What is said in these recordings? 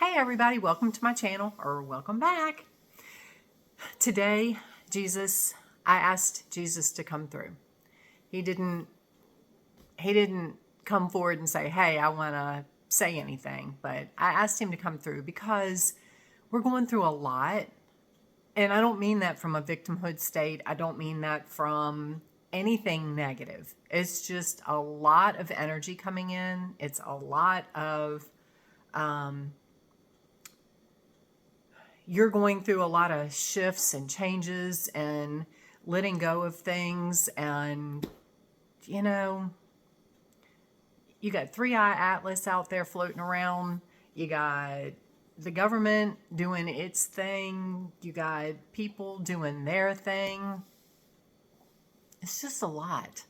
Hey everybody, welcome to my channel, or welcome back. Today, I asked Jesus to come through. He didn't come forward and say, hey, I want to say anything, but I asked him to come through because we're going through a lot. And I don't mean that from a victimhood state. I don't mean that from anything negative. It's just a lot of energy coming in. It's a lot of, you're going through a lot of shifts and changes and letting go of things. And, you got 3-Eye Atlas out there floating around. You got the government doing its thing. You got people doing their thing. It's just a lot.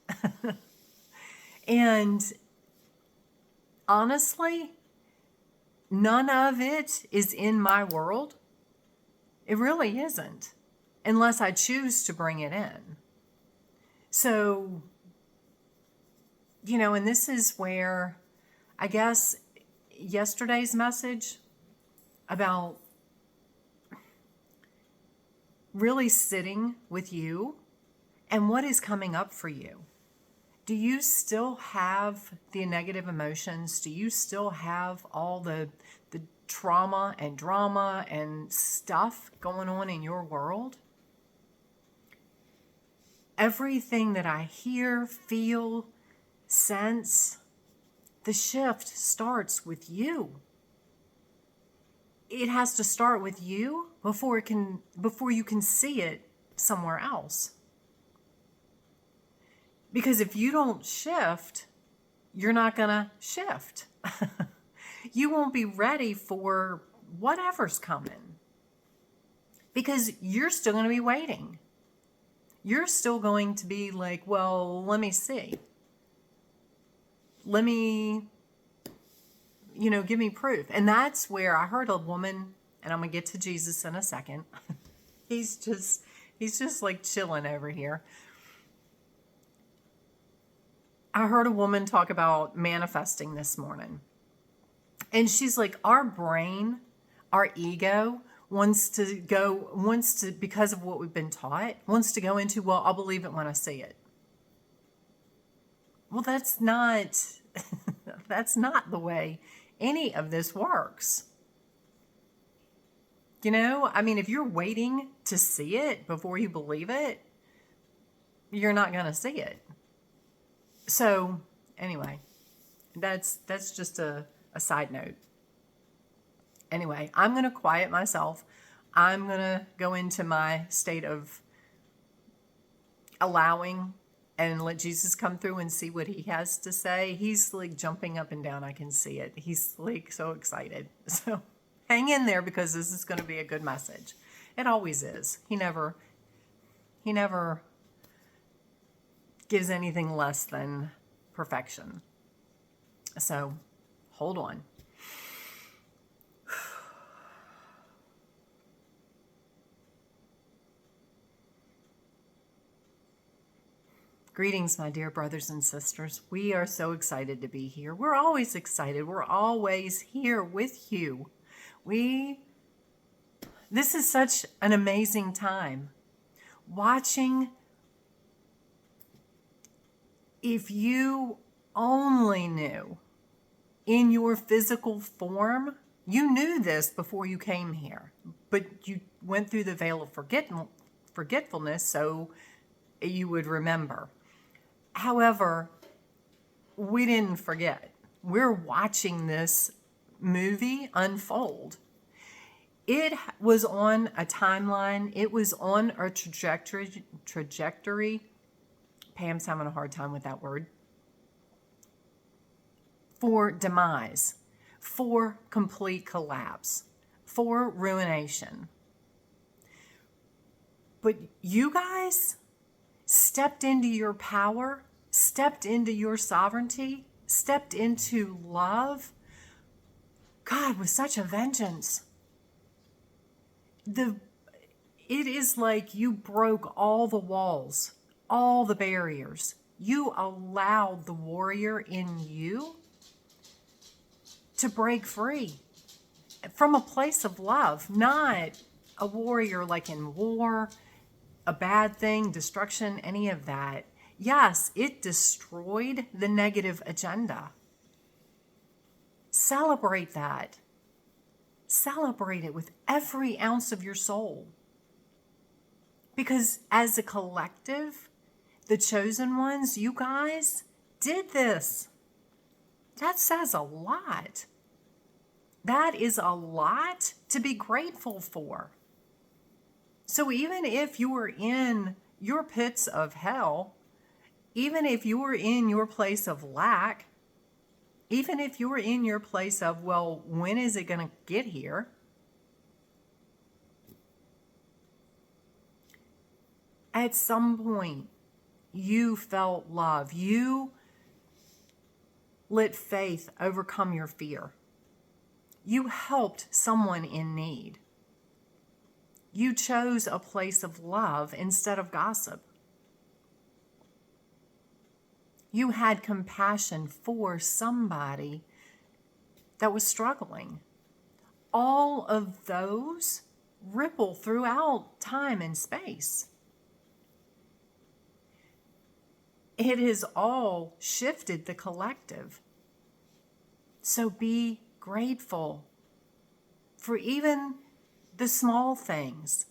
And honestly, none of it is in my world. It really isn't, unless I choose to bring it in. So, and this is where I guess yesterday's message about really sitting with you and what is coming up for you. Do you still have the negative emotions? Do you still have all the trauma and drama and stuff going on in your world? Everything that I hear, feel, sense, the shift starts with you. It has to start with you before you can see it somewhere else. Because if you don't shift, you're not going to shift. You won't be ready for whatever's coming. Because you're still going to be waiting. You're still going to be like, well, let me see. Let me, give me proof. And that's where I heard a woman, and I'm going to get to Jesus in a second. He's just like chilling over here. I heard a woman talk about manifesting this morning. And she's like, our brain, our ego wants to, because of what we've been taught, wants to go into, well, I'll believe it when I see it. Well, that's not the way any of this works. If you're waiting to see it before you believe it, you're not going to see it. So anyway, that's just a side note. Anyway, I'm going to quiet myself. I'm going to go into my state of allowing and let Jesus come through and see what he has to say. He's like jumping up and down. I can see it. He's like so excited. So hang in there because this is going to be a good message. It always is. He never gives anything less than perfection. So hold on. Greetings, my dear brothers and sisters. We are so excited to be here. We're always excited. We're always here with you. This is such an amazing time. Watching, if you only knew in your physical form, you knew this before you came here, but you went through the veil of forgetfulness so you would remember. However, we didn't forget. We're watching this movie unfold. It was on a timeline. It was on a trajectory. Pam's having a hard time with that word. For demise, for complete collapse, for ruination. But you guys stepped into your power, stepped into your sovereignty, stepped into love. God, with such a vengeance. It is like you broke all the walls, all the barriers. You allowed the warrior in you to break free. from a place of love, not a warrior like in war, a bad thing, destruction, any of that. Yes, it destroyed the negative agenda. Celebrate that. Celebrate it with every ounce of your soul. Because as a collective, the chosen ones, you guys did this. That says a lot. That is a lot to be grateful for. So even if you were in your pits of hell, even if you were in your place of lack, even if you were in your place of, well, when is it going to get here? At some point, you felt love. You let faith overcome your fear. You helped someone in need. You chose a place of love instead of gossip. You had compassion for somebody that was struggling. All of those ripple throughout time and space. It has all shifted the collective. So be grateful for even the small things.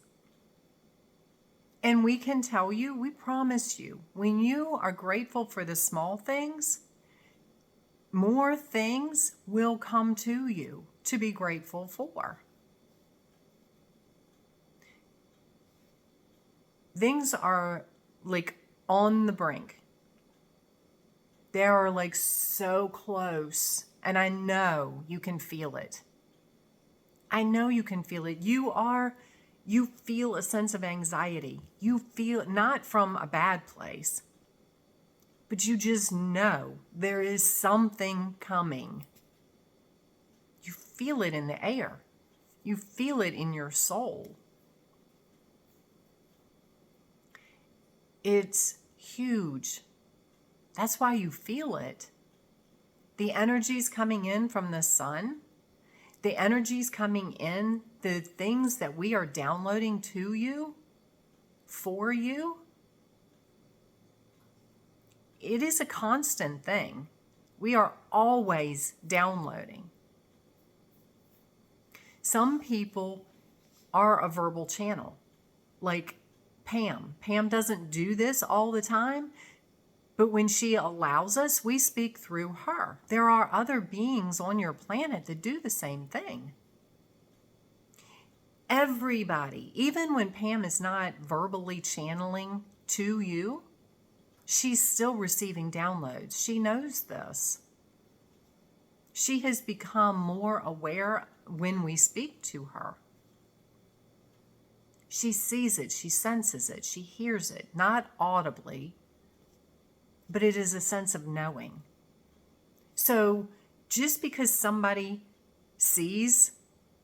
And we can tell you, we promise you, when you are grateful for the small things, more things will come to you to be grateful for. Things are like on the brink. They are like so close, and I know you can feel it. I know you can feel it. You feel a sense of anxiety. You feel it not from a bad place, but you just know there is something coming. You feel it in the air. You feel it in your soul. It's huge. That's why you feel it. The energies coming in from the sun, the energies coming in, the things that we are downloading to you, for you, it is a constant thing. We are always downloading. Some people are a verbal channel, like Pam. Pam doesn't do this all the time, but when she allows us, we speak through her. There are other beings on your planet that do the same thing. Everybody, even when Pam is not verbally channeling to you, she's still receiving downloads. She knows this. She has become more aware when we speak to her. She sees it, she senses it, she hears it, not audibly, but it is a sense of knowing. So just because somebody sees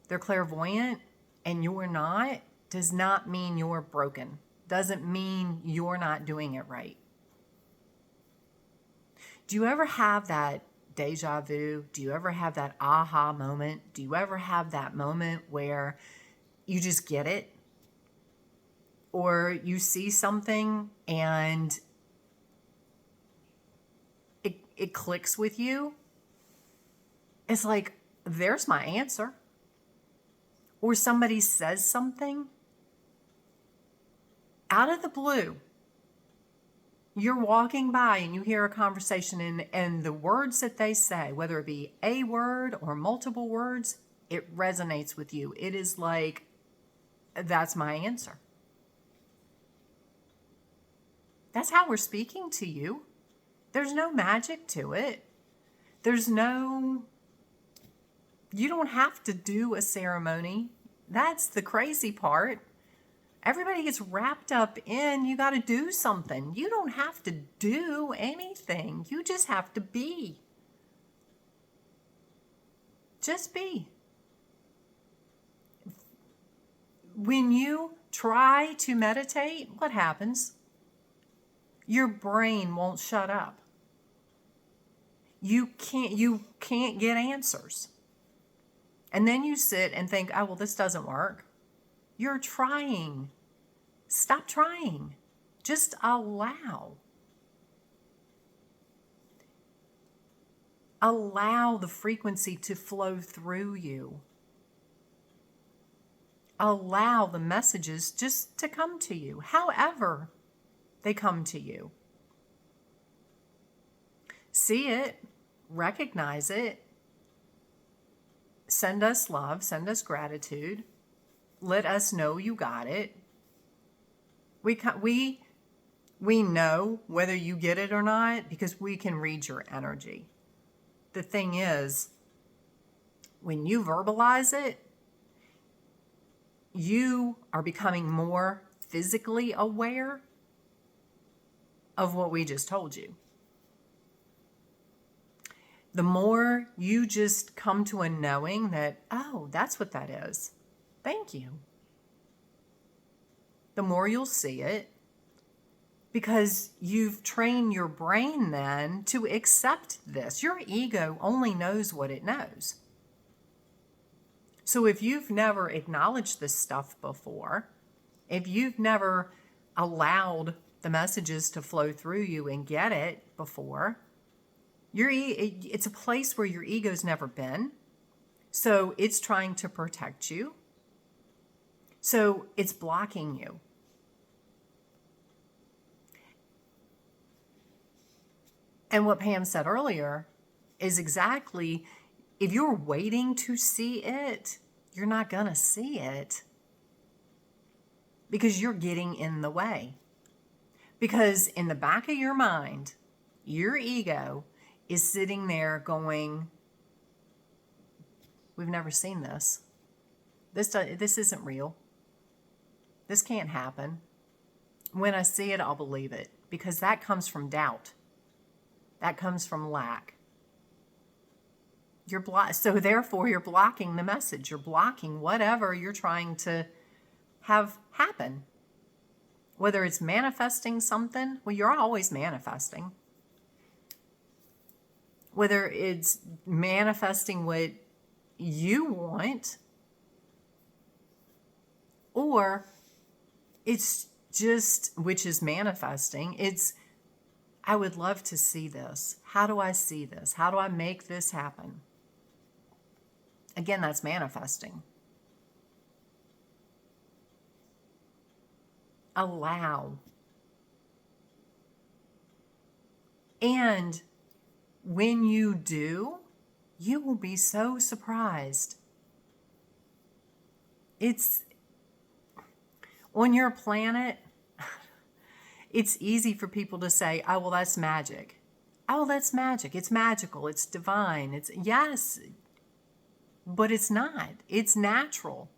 they're clairvoyant and you're not, does not mean you're broken. Doesn't mean you're not doing it right. Do you ever have that deja vu? Do you ever have that aha moment? Do you ever have that moment where you just get it? Or you see something and it clicks with you? It's like, there's my answer. Or somebody says something out of the blue. You're walking by and you hear a conversation and the words that they say, whether it be a word or multiple words, it resonates with you. It is like, that's my answer. That's how we're speaking to you. There's no magic to it. You don't have to do a ceremony. That's the crazy part. Everybody gets wrapped up in, you got to do something. You don't have to do anything. You just have to be. Just be. When you try to meditate, what happens? Your brain won't shut up. You can't get answers. And then you sit and think, oh, well, this doesn't work. You're trying. Stop trying. Just allow. Allow the frequency to flow through you. Allow the messages just to come to you, however they come to you. See it, recognize it, send us love, send us gratitude, let us know you got it. We know whether you get it or not because we can read your energy. The thing is, when you verbalize it, you are becoming more physically aware of what we just told you. The more you just come to a knowing that, oh, that's what that is. Thank you. The more you'll see it, because you've trained your brain then to accept this. Your ego only knows what it knows. So if you've never acknowledged this stuff before, if you've never allowed the messages to flow through you and get it before, it's a place where your ego's never been. So it's trying to protect you. So it's blocking you. And what Pam said earlier is exactly, if you're waiting to see it, you're not going to see it because you're getting in the way. Because in the back of your mind, your ego is sitting there going, we've never seen this. This isn't real. This can't happen. When I see it, I'll believe it, because that comes from doubt. That comes from lack. So therefore, you're blocking the message. You're blocking whatever you're trying to have happen. Whether it's manifesting something, well, you're always manifesting. Whether it's manifesting what you want, or it's just, which is manifesting, it's, I would love to see this. How do I see this? How do I make this happen? Again, that's manifesting. Allow. And when you do, you will be so surprised. It's on your planet. It's easy for people to say, oh, well, that's magic. Oh, that's magic. It's magical. It's divine. It's, yes, but it's not. It's natural.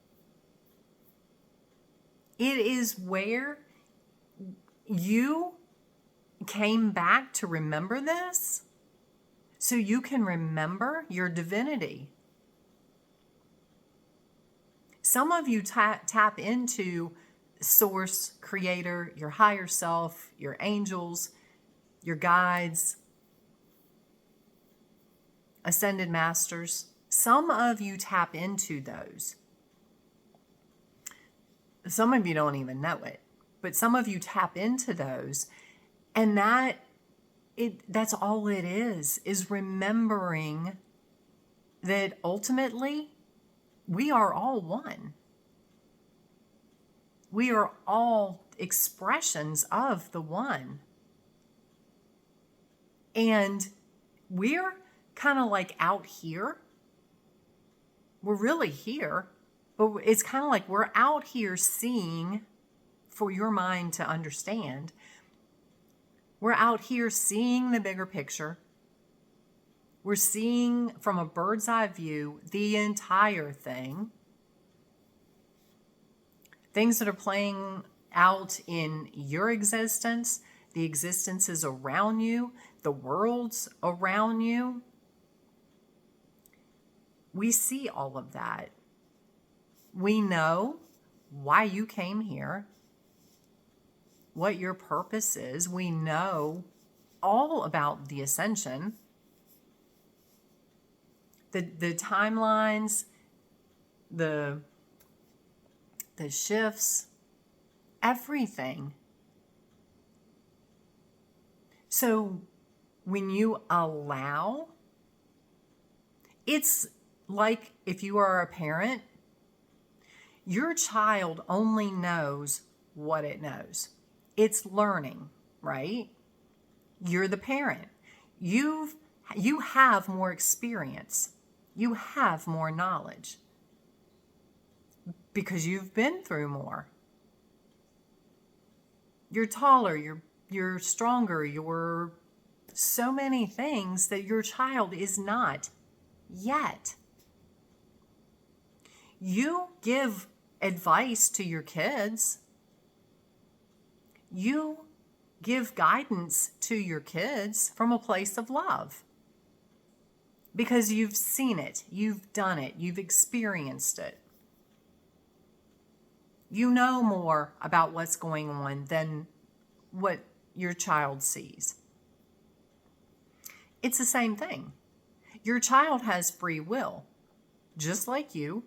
It is where you came back to remember this so you can remember your divinity. Some of you tap into source, creator, your higher self, your angels, your guides, ascended masters. Some of you tap into those. Some of you don't even know it, but some of you tap into those, and that's all it is remembering that ultimately we are all one. We are all expressions of the one. And we're kind of like out here. We're really here, but it's kind of like we're out here seeing, for your mind to understand, we're out here seeing the bigger picture. We're seeing from a bird's eye view the entire thing. Things that are playing out in your existence, the existences around you, the worlds around you. We see all of that. We know why you came here, what your purpose is. We know all about the ascension, the timelines, the shifts, everything. So when you allow, it's like if you are a parent, your child only knows what it knows. It's learning, right? You're the parent. You have more experience. You have more knowledge because you've been through more. You're taller, you're stronger, you're so many things that your child is not yet. You give advice to your kids. You give guidance to your kids from a place of love because you've seen it, you've done it, you've experienced it. You know more about what's going on than what your child sees. It's the same thing. Your child has free will, just like you.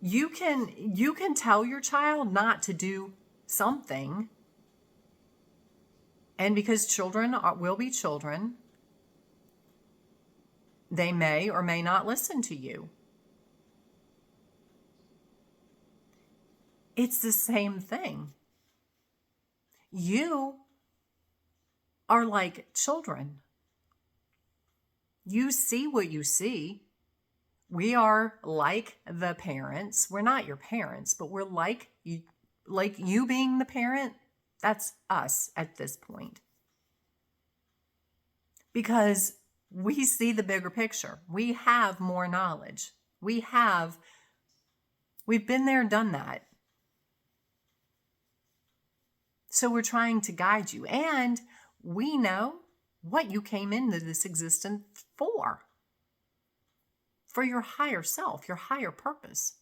You can tell your child not to do something, and because children will be children, they may or may not listen to you. It's the same thing. You are like children. You see what you see. We are like the parents. We're not your parents, but we're like you being the parent. That's us at this point. Because we see the bigger picture. We have more knowledge. We've been there, done that. So we're trying to guide you. And we know what you came into this existence for your higher self, your higher purpose.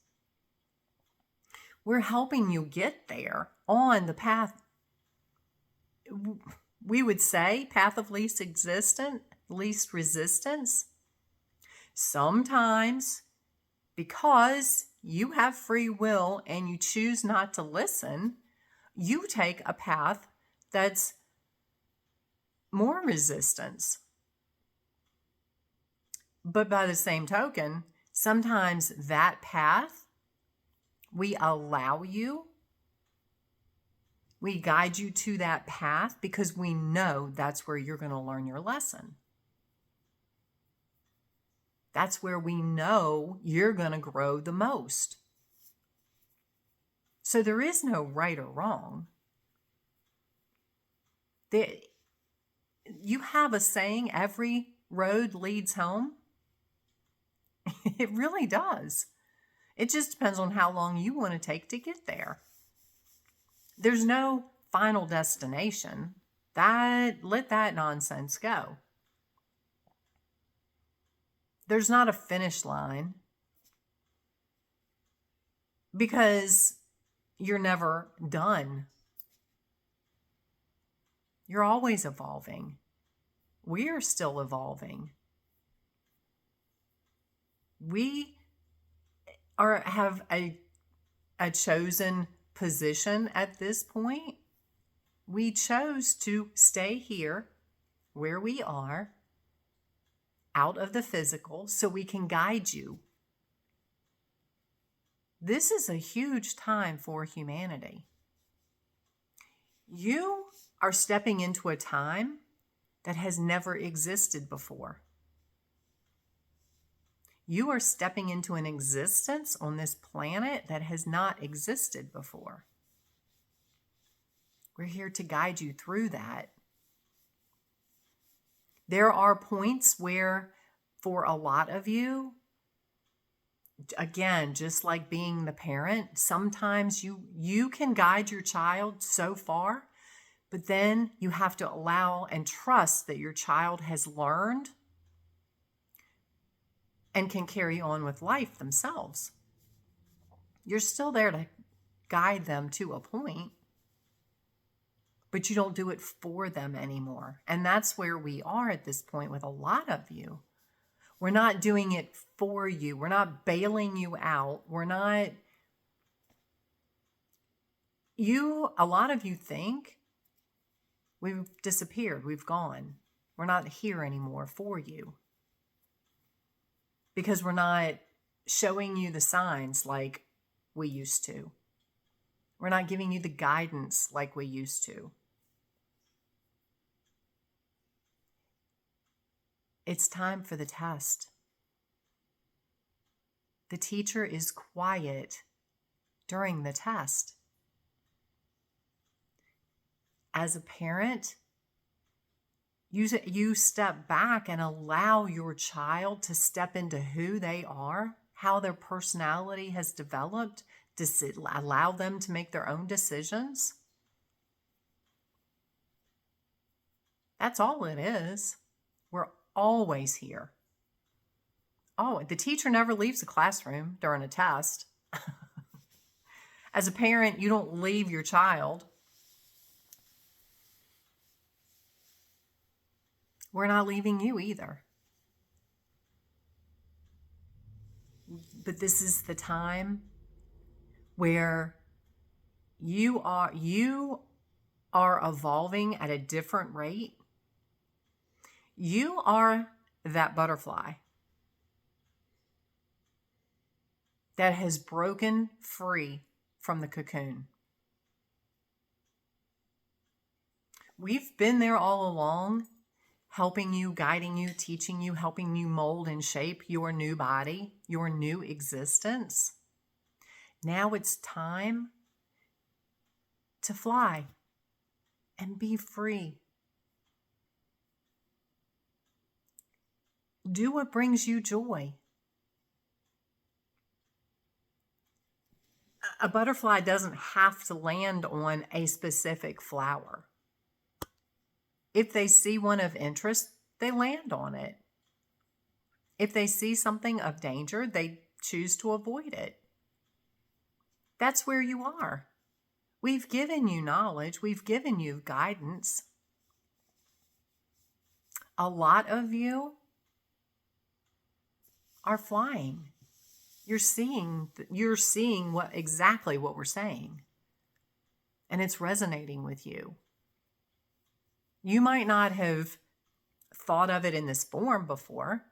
We're helping you get there on the path, we would say, path of least resistance. Sometimes, because you have free will and you choose not to listen, you take a path that's more resistance. But by the same token, sometimes that path, we allow you, we guide you to that path because we know that's where you're going to learn your lesson. That's where we know you're going to grow the most. So there is no right or wrong. You have a saying, every road leads home. It really does. It just depends on how long you want to take to get there. There's no final destination. Let that nonsense go. There's not a finish line because you're never done. You're always evolving. We are still evolving. We have a chosen position at this point. We chose to stay here where we are, out of the physical, so we can guide you. This is a huge time for humanity. You are stepping into a time that has never existed before. You are stepping into an existence on this planet that has not existed before. We're here to guide you through that. There are points where, for a lot of you, again, just like being the parent, sometimes you can guide your child so far, but then you have to allow and trust that your child has learned and can carry on with life themselves. You're still there to guide them to a point, but you don't do it for them anymore. And that's where we are at this point with a lot of you. We're not doing it for you. We're not bailing you out. A lot of you think we've disappeared. We've gone. We're not here anymore for you. Because we're not showing you the signs like we used to. We're not giving you the guidance like we used to. It's time for the test. The teacher is quiet during the test. As a parent, you step back and allow your child to step into who they are, how their personality has developed, allow them to make their own decisions. That's all it is. We're always here. Oh, the teacher never leaves the classroom during a test. As a parent, you don't leave your child. We're not leaving you either. But this is the time where you are evolving at a different rate. You are that butterfly that has broken free from the cocoon. We've been there all along, helping you, guiding you, teaching you, helping you mold and shape your new body, your new existence. Now it's time to fly and be free. Do what brings you joy. A butterfly doesn't have to land on a specific flower. If they see one of interest, they land on it. If they see something of danger, they choose to avoid it. That's where you are. We've given you knowledge. We've given you guidance. A lot of you are flying. You're seeing exactly what we're saying. And it's resonating with you. You might not have thought of it in this form before,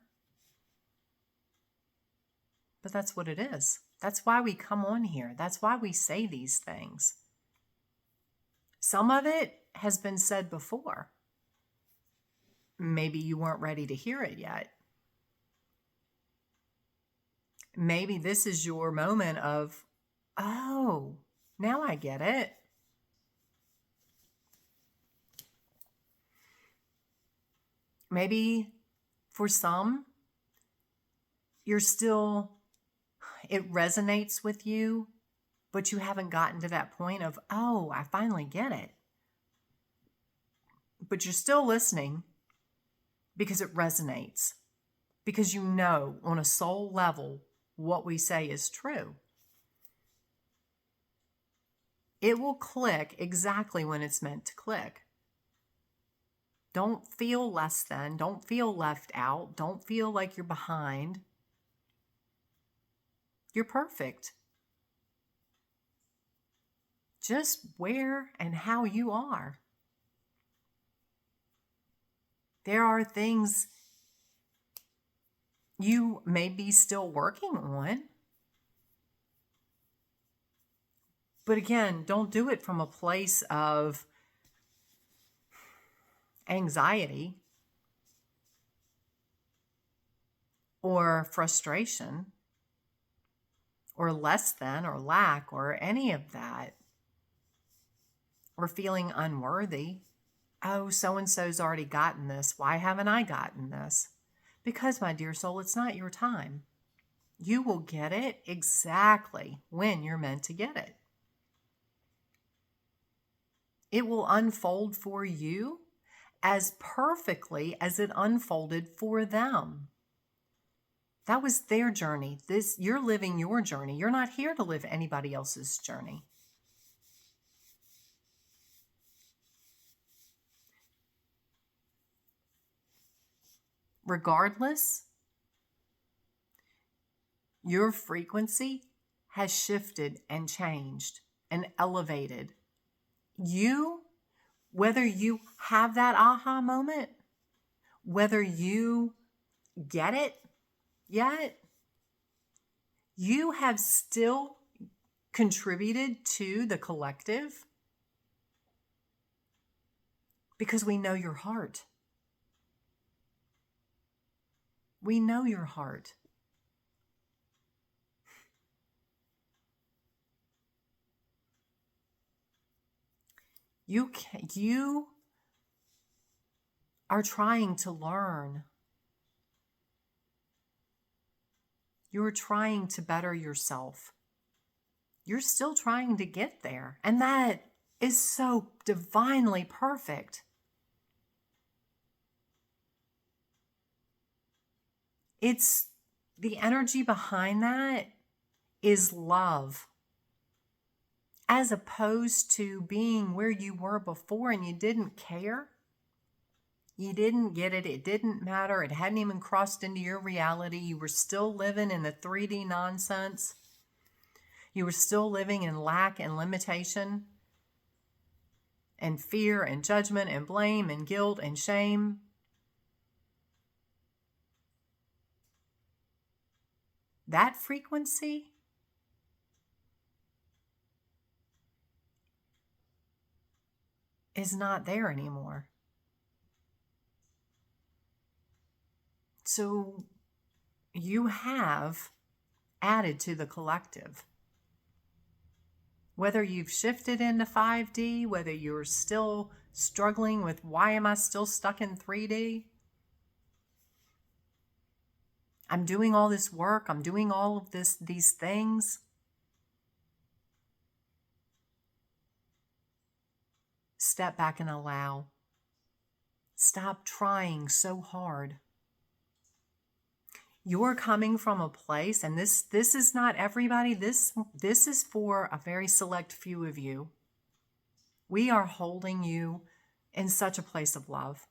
but that's what it is. That's why we come on here. That's why we say these things. Some of it has been said before. Maybe you weren't ready to hear it yet. Maybe this is your moment of, oh, now I get it. Maybe for some, it resonates with you, but you haven't gotten to that point of, oh, I finally get it. But you're still listening because it resonates, because you know on a soul level what we say is true. It will click exactly when it's meant to click. Don't feel less than. Don't feel left out. Don't feel like you're behind. You're perfect. Just where and how you are. There are things you may be still working on. But again, don't do it from a place of anxiety or frustration or less than or lack or any of that, or feeling unworthy. Oh, so-and-so's already gotten this. Why haven't I gotten this? Because, my dear soul, it's not your time. You will get it exactly when you're meant to get it. It will unfold for you as perfectly as it unfolded for them. That was their journey. You're living your journey. You're not here to live anybody else's journey. Regardless Your frequency has shifted and changed and elevated. Whether you have that aha moment, whether you get it yet, you have still contributed to the collective because we know your heart. We know your heart. You are trying to learn. You're trying to better yourself. You're still trying to get there. And that is so divinely perfect. It's the energy behind that is love, as opposed to being where you were before and you didn't care. You didn't get it. It didn't matter. It hadn't even crossed into your reality. You were still living in the 3D nonsense. You were still living in lack and limitation and fear and judgment and blame and guilt and shame. That frequency is not there anymore. So you have added to the collective. Whether you've shifted into 5D, whether you're still struggling with why am I still stuck in 3D? I'm doing all this work, I'm doing all of these things. Step back and allow. Stop trying so hard. You're coming from a place, and this is not everybody. This is for a very select few of you. We are holding you in such a place of love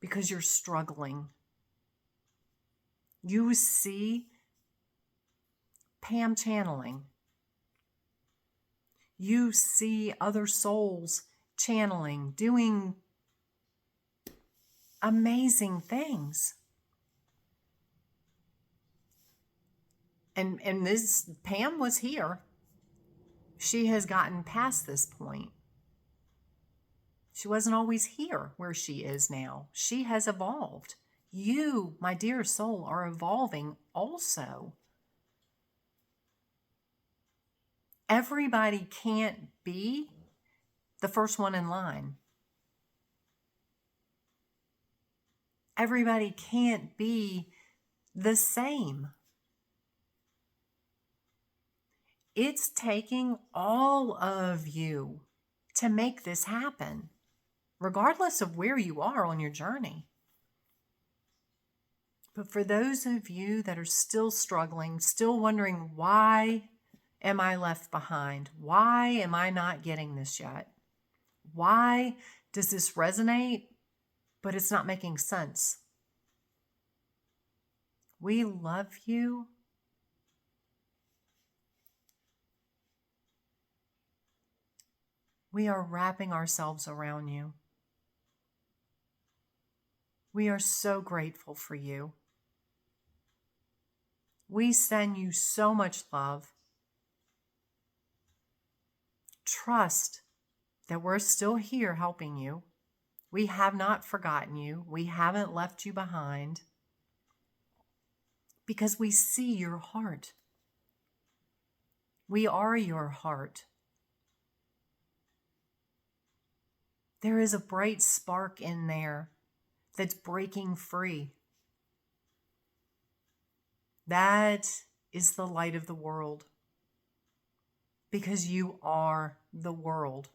because you're struggling. You see Pam channeling. You see other souls channeling, doing amazing things. And this Pam was here. She has gotten past this point. She wasn't always here where she is now. She has evolved. You, my dear soul, are evolving also. Everybody can't be the first one in line. Everybody can't be the same. It's taking all of you to make this happen, regardless of where you are on your journey. But for those of you that are still struggling, still wondering, why am I left behind? Why am I not getting this yet? Why does this resonate, but it's not making sense? We love you. We are wrapping ourselves around you. We are so grateful for you. We send you so much love. Trust that we're still here helping you. We have not forgotten you. We haven't left you behind because we see your heart. We are your heart. There is a bright spark in there that's breaking free. That is the light of the world because you are the world.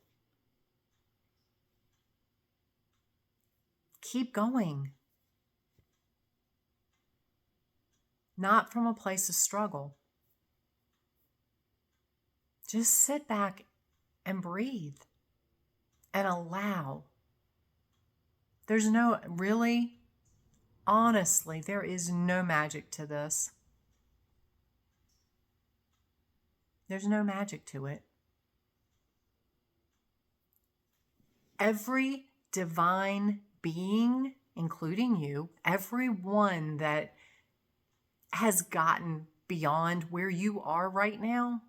Keep going. Not from a place of struggle. Just sit back and breathe and allow. Honestly, there is no magic to this. There's no magic to it. Every divine being, including you, everyone that has gotten beyond where you are right now,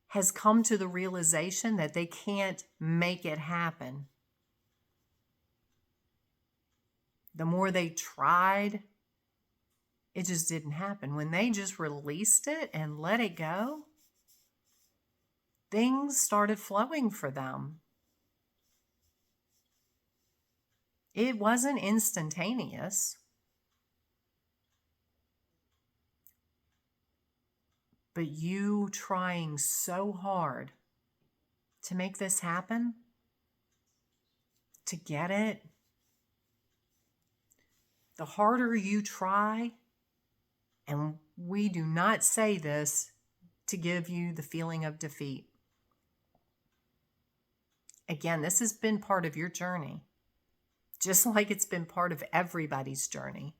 has come to the realization that they can't make it happen. The more they tried, it just didn't happen. When they just released it and let it go, things started flowing for them. It wasn't instantaneous, but you trying so hard to make this happen, to get it, the harder you try, and we do not say this to give you the feeling of defeat. Again, this has been part of your journey, just like it's been part of everybody's journey.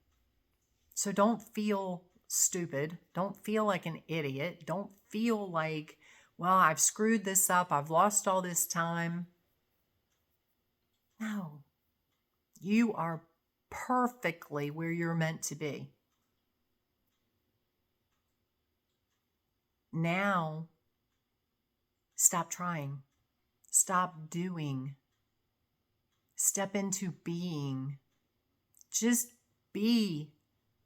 So don't feel stupid. Don't feel like an idiot. Don't feel like, well, I've screwed this up. I've lost all this time. No, you are perfectly where you're meant to be. Now, stop trying. Stop doing. Step into being. Just be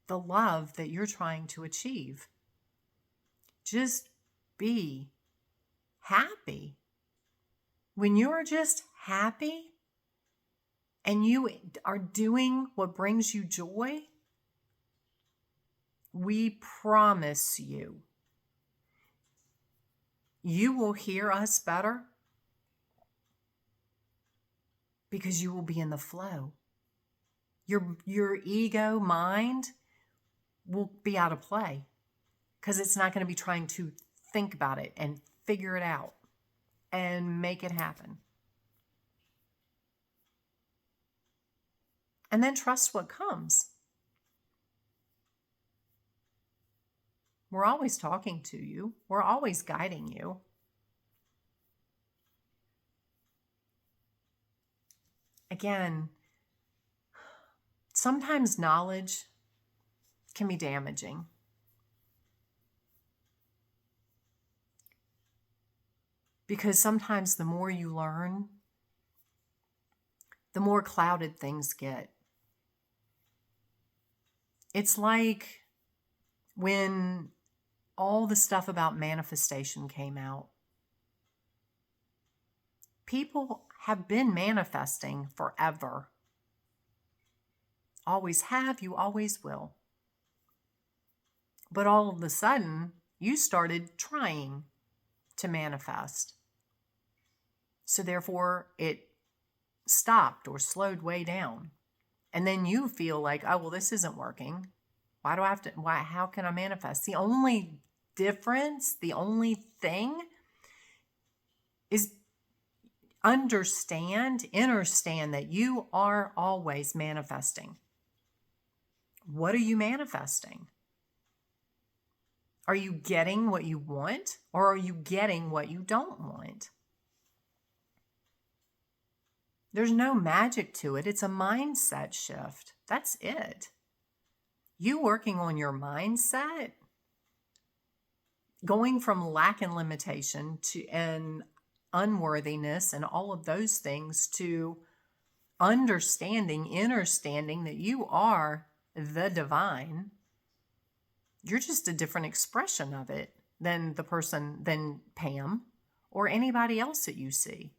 the love that you're trying to achieve. Just be happy. When you're just happy and you are doing what brings you joy, we promise you, you will hear us better because you will be in the flow. Your ego mind will be out of play because it's not going to be trying to think about it and figure it out and make it happen. And then trust what comes. We're always talking to you. We're always guiding you. Again, sometimes knowledge can be damaging. Because sometimes the more you learn, the more clouded things get. It's like when all the stuff about manifestation came out. People have been manifesting forever. Always have, you always will. But all of a sudden, you started trying to manifest. So therefore, it stopped or slowed way down. And then you feel like, oh, well, this isn't working. Why do I have to, how can I manifest? The only difference, the only thing is understand that you are always manifesting. What are you manifesting? Are you getting what you want, or are you getting what you don't want? There's no magic to it. It's a mindset shift. That's it. You working on your mindset, going from lack and limitation to and unworthiness and all of those things to understanding, understanding that you are the divine. You're just a different expression of it than Pam or anybody else that you see.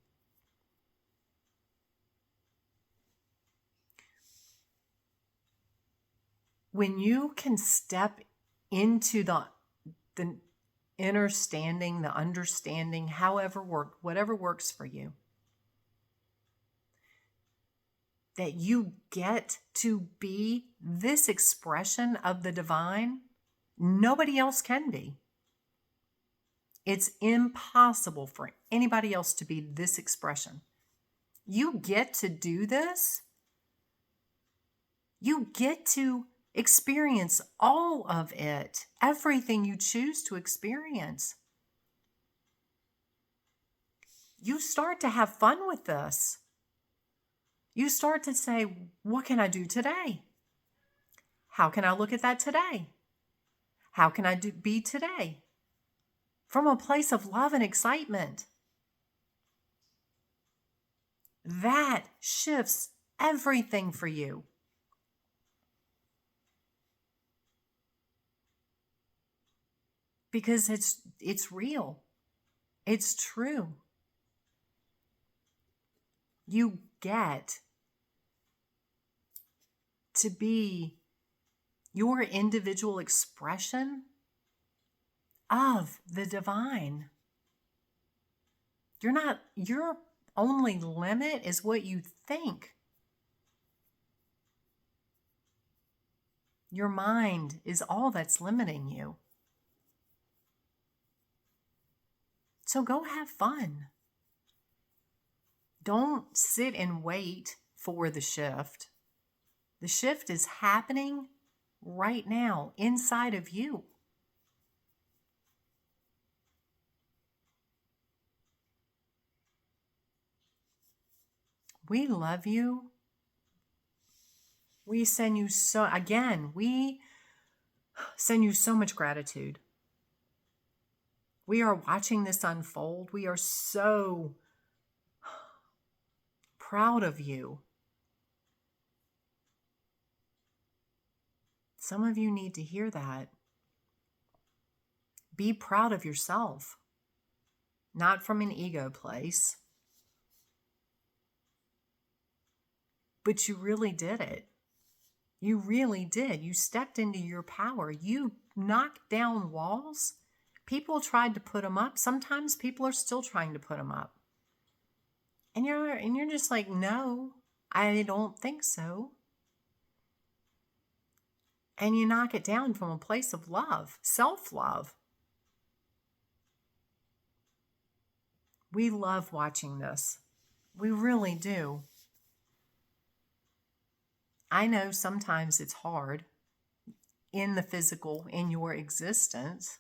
When you can step into the understanding, whatever works for you, that you get to be this expression of the divine, nobody else can be. It's impossible for anybody else to be this expression. You get to do this. You get to Experience all of it, everything you choose to experience. You start to have fun with this. You start to say, what can I do today? How can I look at that today? How can I be today? From a place of love and excitement. That shifts everything for you. Because it's real. It's true. You get to be your individual expression of the divine. Your only limit is what you think. Your mind is all that's limiting you. So go have fun. Don't sit and wait for the shift. The shift is happening right now inside of you. We love you. We send you we send you so much gratitude. We are watching this unfold. We are so proud of you. Some of you need to hear that. Be proud of yourself, not from an ego place, but you really did it. You really did. You stepped into your power. You knocked down walls. People tried to put them up. Sometimes people are still trying to put them up. And you're just like, no, I don't think so. And you knock it down from a place of love, self-love. We love watching this. We really do. I know sometimes it's hard in the physical, in your existence,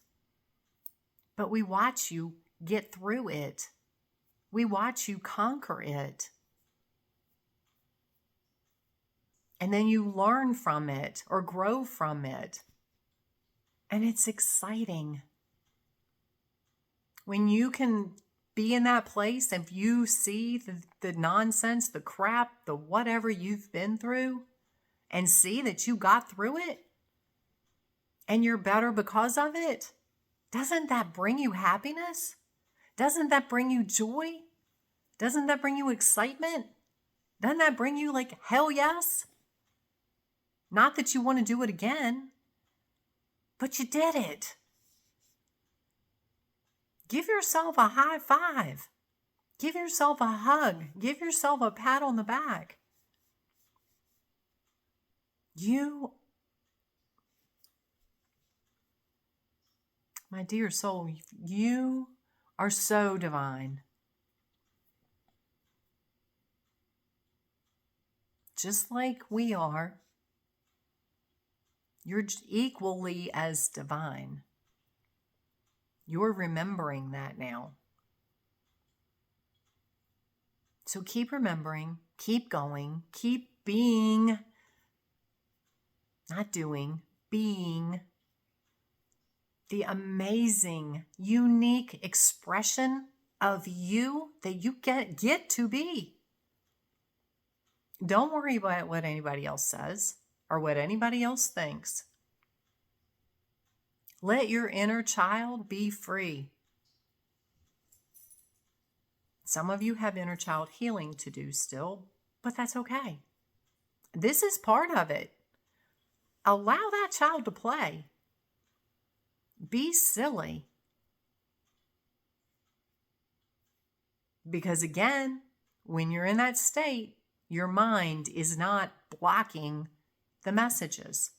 but we watch you get through it. We watch you conquer it. And then you learn from it or grow from it. And it's exciting. When you can be in that place and you see the nonsense, the crap, the whatever you've been through, and see that you got through it, and you're better because of it, doesn't that bring you happiness? Doesn't that bring you joy? Doesn't that bring you excitement? Doesn't that bring you like, hell yes? Not that you want to do it again, but you did it. Give yourself a high five. Give yourself a hug. Give yourself a pat on the back. My dear soul, you are so divine. Just like we are, you're equally as divine. You're remembering that now. So keep remembering, keep going, keep being, not doing, being the amazing, unique expression of you that you get to be. Don't worry about what anybody else says or what anybody else thinks. Let your inner child be free. Some of you have inner child healing to do still, but that's okay. This is part of it. Allow that child to play. Be silly. Because again, when you're in that state, your mind is not blocking the messages.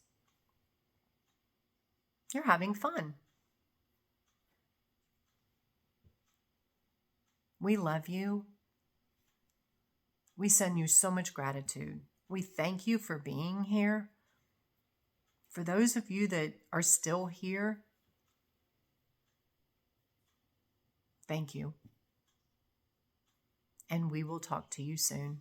You're having fun. We love you. We send you so much gratitude. We thank you for being here. For those of you that are still here, thank you. And we will talk to you soon.